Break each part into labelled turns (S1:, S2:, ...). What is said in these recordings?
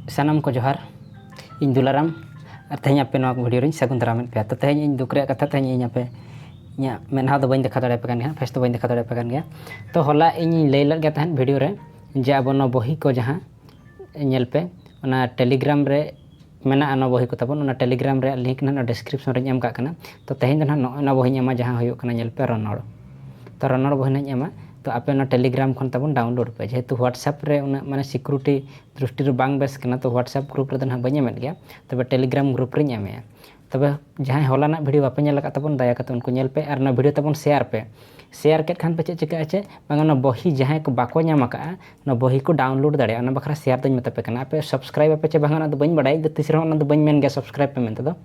S1: सानाम को जोहार इन दुलाराम और तेज आपे भिडियो री सगुन दाराम पे तो तेज इन दुख कथा तेज इन आपे इन मेना तो बी देखा दाड़े फेस तो बी देखा दाड़े तो हला इन लैल गया भिडियो रे जे अब बही को जहाँ पे टेलीग्राम रे मेना ना बही को तबन टेलीग्राम रे लिंक ना डिस्क्रिप्शन रे एम काना तो तेज ना ना बही एमा जहाँ होना पे रनड़ तो रनड़ बही एमा तो आपे ना टेलीग्राम खन तबन डाउनलोड पे जेहेतु व्हाट्सएप रे उना माने सिक्योरिटी दृष्टि रे बांग बेस कना तो व्हाट्सएप ग्रुप रे ना बनी एमेद गया तबे टेलीग्राम ग्रुप रे एमे तबे जहाँ हलाना भिडियो बापे नेल तबन दया कते उनको नेल पे और ना भिडियो तबन शेयर के खान पे चे चिका चे बांगा बही जहाँ को बाको नाम का ना बही को डाउनलोड दाड़े ना बखरा शेयर दኝ मतापे कना आपे सब्सक्राइब आपे चे बांगा ना बኝ बड़ाई तीसरा ना बኝ मेन गया सब्सक्राइब पे मेनते दो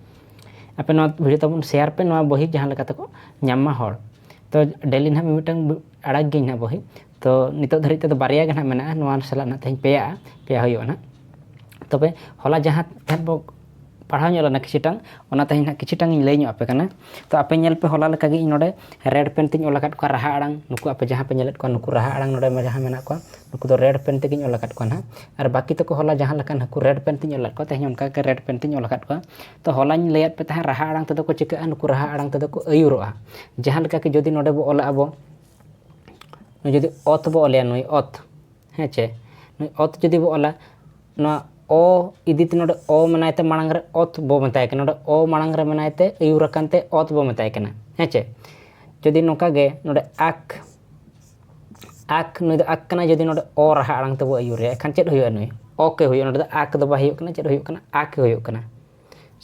S1: आपे ना भिडियो तबन शेयर पे ना बही जहाँ लेका तको नामा हड़ तो डेली ना मिटंग आड़ाग गे ना बही तो नितो धरित तो बारिया गे ना मेना नोआ साला ना तेज पेया होयो ना तबे हला जहाँ बो पढ़ाव ना किछिटांग ओना तेज ना किछिटांग लई ᱧᱚᱜ आपे कना तो आपे नेल पे हला लेका गे नोडे रेड पेन तिन ओला काट को राहा आड़ांग नुकु आपे जहाँ पे नेलेट को नुकु राहा आड़ांग नोडे जहाँ मेना को नुकु दो रेड पेन तिन ओला काट को ना और बाकी तो को हला जहाँ लेका नुकु रेड पेन तिन ओला को तेज उनका के रेड पेन तिन ओला काट को तो हला लैयात पे तहाँ राहा आड़ांग तदो को चिका नुकु राहा आड़ांग तदो को अयुरोआ जहाँ लेका के जदि नोडे बो ओला अबो जदि अत बो ओलिया नुई अत हे चे नुई अत जदि बो ओला ना ओ इदित नोडे ओ मनायते मांग रे अत बो मताय के नोडे ओ मांग रे मनायते अयुरकानते अत बो मताय केना हे चे जदि नोका गे नोडे आक नुई दो आक कना जदि नोडे ओ राहा आड़ांग तबो अयुरे एखान चेद होयो नुई ओ के होयो नोडे आक दो बा होयो कना चेद होयो कना आक होयो कना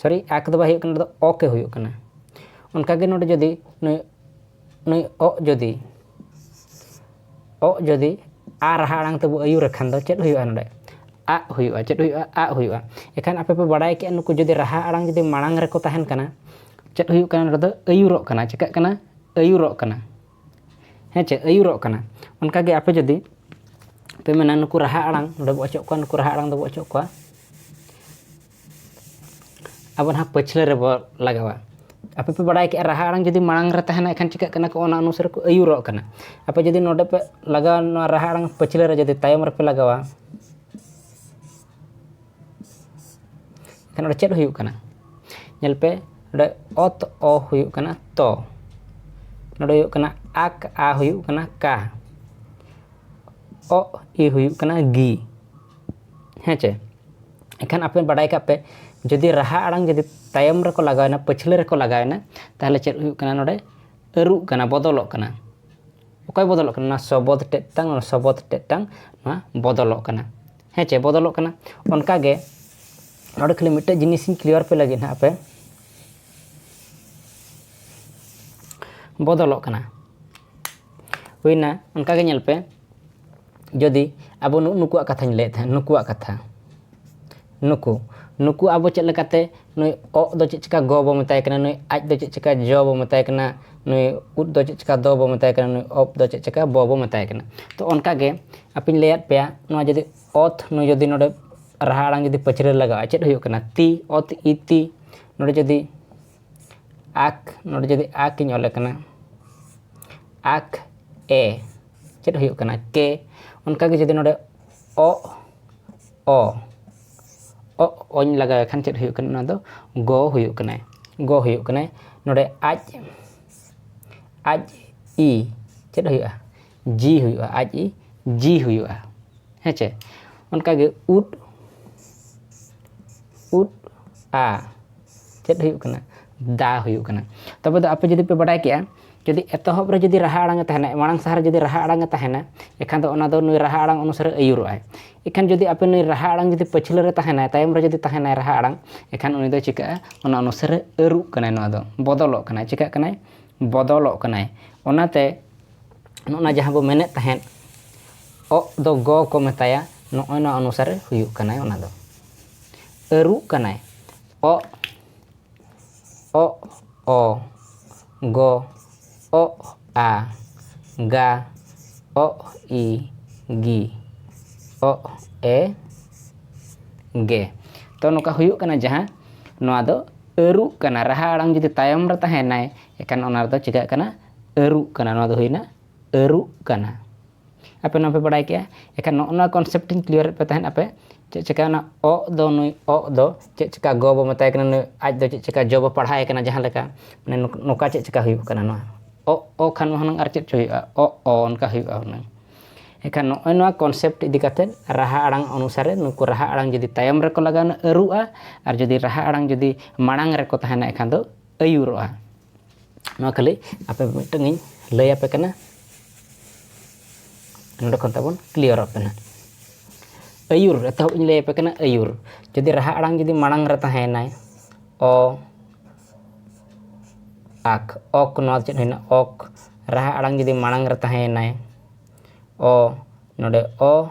S1: सॉरी आक दो बा होयो कना दो ओ के होयो कना उनका गे नोडे जदि नुई ओ जदि आ राहा आड़ांग तबो अयुरे खान दो चेद होयो नोडे आ हुआ चेद हुआ आ हुआ एखान आपे पे बड़ाई के नुकु जदि राहा आड़ांग जदि मांग रे को तहन कना चेद हुआ कना नोडे अयुरोक कना चिका कना अयुरोक कना हे चे अयुरोक कना उनका गे आपे जदि पे मेना नुकु राहा आड़ांग नोडे बो अचोक को नुकु राहा आड़ांग दो बो अचोक को अब ना पछले रे बो लगावा आपे पे बड़ाई के राहा आड़ांग जदि मांग रे तहना एखान चिका कना को ओना अनुसार को अयुरोक कना आपे जदि नोडे पे लगा ना राहा आड़ांग पछले रे जदि तायम रे पे लगावा kan चेद हुयुक कना नेल पे नोडे अत ओ हुयुक कना तो नोडे हुयुक कना आक आ हुयुक कना का ओ ई हुयुक कना गी हे चे एखान आपे बड़ाई का पे जदि राहा आड़ांग जदि तायम रे को लगायना पछले रे को लगायना ताहले चेद हुयुक कना नोडे अरुक कना बदलक कना ओकय बदलक कना सबद टेटांग ना बदलक कना हे चे बदलक कना उनका गे नोडे खाली मिट्टे जिनिस क्लियर पे लगे ना पे बदलों कना हुईना उनका के नेल पे जदि अब नुकुआ कथा ले नुकुआ कथा नुकु अब चेद लेकाते नुई ओ दो चेद चिका गो बो मताय कना नुई आज दो चेद चिका जो बो मताय कना नुई उद दो चेद चिका दो बो मताय कना नुई ओप दो चेद चिका बो मताय कना तो उनका के अपिन लेयात पे नोआ जदि ओथ नुई जदि नोडे राहा आड़ांग जदि पछरे लगा चेद हुयुक कना ती अत इति नोडे जदि आक नोडे जदि आक इन ओले कना आक ए चेद हुयुक कना के उनका के जदि नोडे ओ ओन लगा खान चेद हुयुक कना दो गो हुयुक कना नोडे आज ई चेद हुयुआ जी हुयुआ आज ई जी हुयुआ हे चे उनका के उड आ चेद हुयुक कना दा हुयुक कना तबे दो आपे जदि पे बड़ाई के जदि एतहब रे जदि राहा आड़ांग तहना मांग सहार जदि राहा आड़ांग तहना एखान दो ओना दो नुई राहा आड़ांग अनुसार अयुरोआय एखान जदि आपे नुई राहा आड़ांग जदि पछले रे तहना तायम रे जदि तहना राहा आड़ांग एखान उनी दो चिका ओना अनुसार अरुक कना नोआ दो बदलक कना चिका कना बदलक कना ओनाते नोना जहाँ बो मेने तहन ओ दो गो को मेताया नोय ना अनुसार हुयुक कना ओना दो अरुक कना ओ गो ओ आ गा ओ ई गी ओ ए गे तो नोका हुयुक कना जहाँ नोआ दो अरुक कना राहा आड़ांग जदि तायम रे तहनाय एखान ओना दो चिका कना अरुक कना नोआ दो हुइना अरुक कना ape no pe badai kea ekan no concept in clear pe tahen ape ᱪᱮᱫ ᱪᱮᱠᱟ ᱚᱱᱟ ᱚ ᱫᱚ ᱱᱩᱭ ᱚ ᱫᱚ ᱪᱮᱫ ᱪᱮᱠᱟ ᱜᱚ ᱵᱚ ᱢᱮᱛᱟᱭ ᱠᱟᱱᱟ ᱱᱩᱭ ᱟᱡ ᱫᱚ ᱪᱮᱫ ᱪᱮᱠᱟ ᱡᱚ ᱵᱚ ᱯᱟᱲᱦᱟᱣ ᱠᱟᱱᱟ ᱡᱟᱦᱟᱸ ᱞᱮᱠᱟ ᱢᱟᱱᱮ ᱱᱚᱝᱠᱟ ᱪᱮᱫ ᱪᱮᱠᱟ ᱦᱩᱭᱩᱜ ᱠᱟᱱᱟ ᱱᱚᱣᱟ ᱚ ᱠᱷᱟᱱ ᱦᱩᱱᱟᱹᱝ ᱟᱨ ᱪᱮᱫ ᱪᱚ ᱦᱩᱭᱩᱜᱼᱟ ᱚ ᱚᱱᱠᱟ ᱦᱩᱭᱩᱜᱼᱟ ᱦᱩᱱᱟᱹᱝ ᱮᱱᱠᱷᱟᱱ ᱱᱚᱜᱼᱚᱭ ᱱᱚᱣᱟ ᱠᱚᱱᱥᱮᱯᱴ ᱤᱫᱤ ᱠᱟᱛᱮᱫ ᱨᱟᱦᱟ ᱟᱲᱟᱝ ᱚᱱᱩᱥᱟᱨᱮ ᱱᱩᱠᱩ ᱨᱟᱦᱟ ᱟᱲᱟᱝ ᱡᱩᱫᱤ ᱛᱟᱭᱚᱢ ᱨᱮᱠᱚ ᱞᱟᱜᱟᱣᱱᱟ ᱟᱹᱨᱩᱜᱼᱟ ᱟᱨ ᱡᱩᱫᱤ ᱨᱟᱦᱟ ᱟᱲᱟᱝ ᱡᱩᱫᱤ ᱢᱟᱲᱟᱝ ᱨᱮᱠᱚ ᱛᱟᱦᱮᱱᱟ ᱮᱱᱠᱷᱟᱱ ᱫᱚ ᱟᱹᱭᱩᱨᱚᱜᱼᱟ ᱱᱚᱣᱟ ᱠᱷᱟᱹᱞᱤ ᱟᱯᱮ ᱢᱤᱫᱴᱟᱝ ᱤᱧ ᱞᱟᱹᱭ ᱟᱯᱮ ᱠᱟᱱᱟ ᱱᱚᱰᱮ ᱠᱷᱚᱱ ᱛᱟᱵᱚᱱ ᱠᱞᱤᱭᱟᱨᱚᱜ ᱠᱟᱱᱟ ᱟᱹᱭᱩᱨ ᱮᱛᱚᱦᱚᱵ ᱤᱧ ᱞᱟᱹᱭ ᱟᱯᱮ ᱠᱟᱱᱟ ᱟᱹᱭᱩᱨ ᱡᱩᱫᱤ ᱨᱟᱦᱟ ᱟᱲᱟᱝ ᱡᱩᱫि ᱢᱟᱲᱟᱝ ᱨᱮ ᱛᱟᱦᱮᱱᱟᱭ ᱚ ᱟᱠ ᱚᱠ ᱱᱚᱣᱟ ᱪᱮᱫ ᱦᱩᱭᱱᱟ ᱚᱠ ᱨᱟᱦᱟ ᱟᱲᱟᱝ ᱡᱩᱫᱤ ᱢᱟᱲᱟᱝ ᱨᱮ ᱛᱟᱦᱮᱱᱟᱭ ᱚ ᱱᱚᱰᱮ ᱚ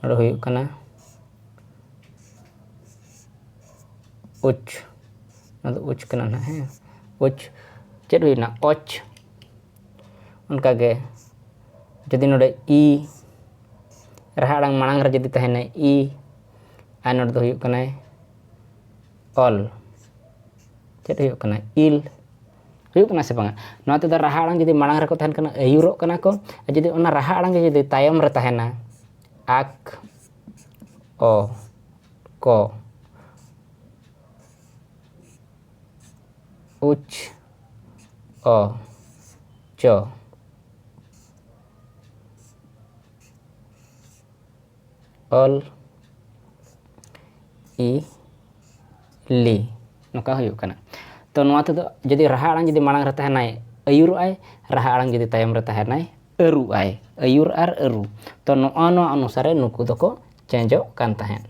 S1: ᱱᱚᱰᱮ ᱦᱩᱭᱩᱜ ᱠᱟᱱᱟ उच नों उच कना ना है उच चेद हुईना ओच उनका गे जदि नोडे ई रहा आड़ांग मांग रे जदि तहने ई आ नोडे दो हुयुग कना ऑल चेद हुयुग कना इल हुयुग कना से बांगा नोआ ते द रहा आड़ांग जदि मांग रे को तहन कना अयुरोग कना को जदि ओना रहा आड़ांग जदि तायम रे तहना आक ओ को उच ओ चो ऑल ई ली नोका हुयुग कना तो नोआ ते जदि रहा आड़ांग जदि मांग रे तहनाय अयुर आय रहा आड़ांग जदि तायम रे तहनाय अरु आय अयुर आर अरु तो नोआ अनुसारे नुकु दको चेंजो कान तहन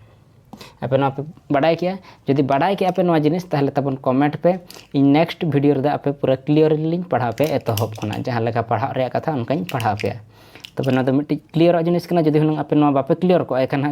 S1: आपे ना बाडाय किया जदि बाडाय किया आपे नोआ जिनिस ताहले तबन कमेंट पे इन नेक्स्ट वीडियो रे आपे पूरा क्लियरली पढ़ा पे एतहब खना जहां लेका पढ़ा रे कथा उनकाई पढ़ा पे तबे ना तो मिट्टी क्लियर जिनिस कना जदि हुन आपे नोआ बापे क्लियर को एखन